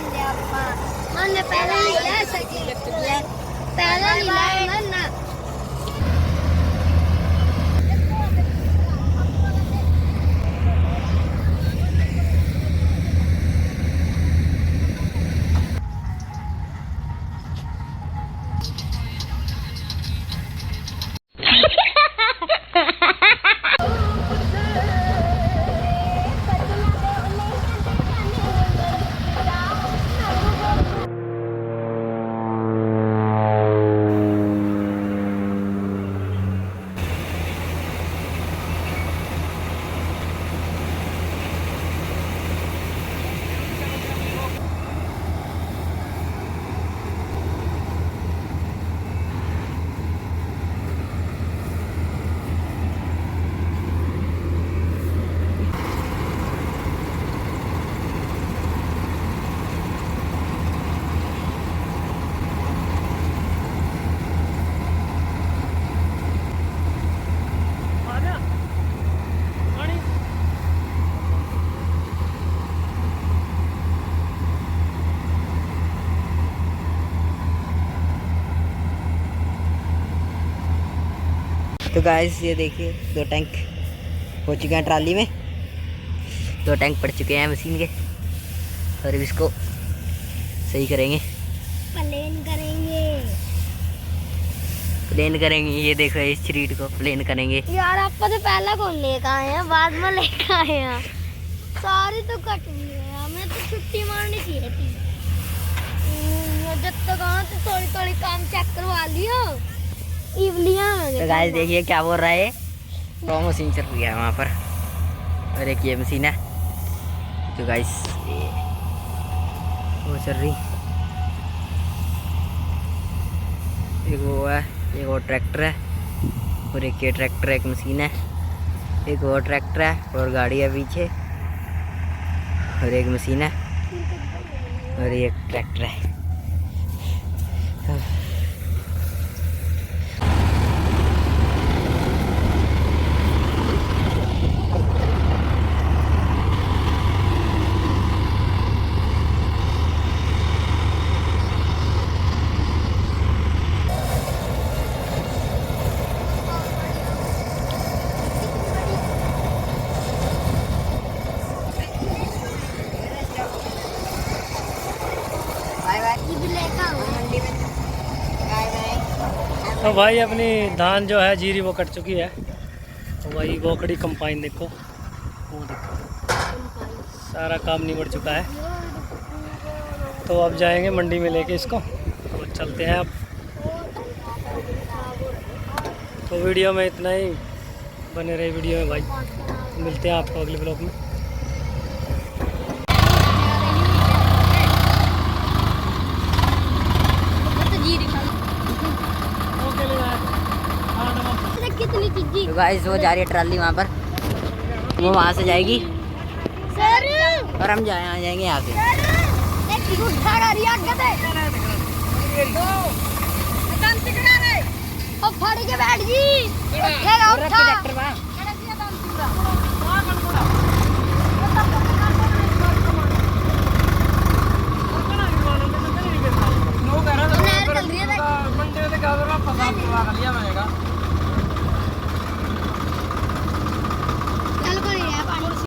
हमने पहले नहीं ले सकी पहले नहीं लाया ना। तो गाइस ये देखिए 2 टैंक हो चुके हैं ट्राली में, 2 टैंक पड़ चुके हैं मशीन के और अब इसको सही करेंगे, प्लेन करेंगे। ये देखो इस स्ट्रीट को प्लेन करेंगे। यार आपको तो पहला कौन लेकर आए हैं, बाद में लेकर आए हैं। सारी तो कट गई है, हमें तो छुट्टी मारनी चाहिए थी। जब तक आए तो थोड़ी काम चेक करवा लियो। तो गाइस देखिए क्या बोल रहा है, वो मशीन चल रही है वहाँ पर और एक ये मशीन है। तो गाइस वो चल रही, एक वो है, एक और ट्रैक्टर है और एक ये ट्रैक्टर, एक मशीन है, एक और ट्रैक्टर है और गाड़ी है पीछे और एक मशीन है और एक ट्रैक्टर है। तो भाई अपनी धान जो है जीरी वो कट चुकी है। तो भाई गोखड़ी कंपाइन देखो, वो देखो सारा काम निबट चुका है। तो अब जाएंगे मंडी में लेके इसको, तो चलते हैं अब। तो वीडियो में इतना ही, बने रहे वीडियो में भाई, मिलते हैं आपको अगले ब्लॉग में। तो गाइस वो जा रही है ट्राली वहाँ पर, वो वहाँ से जाएगी और हम आ जाएंगे यहाँ से। बैठ जी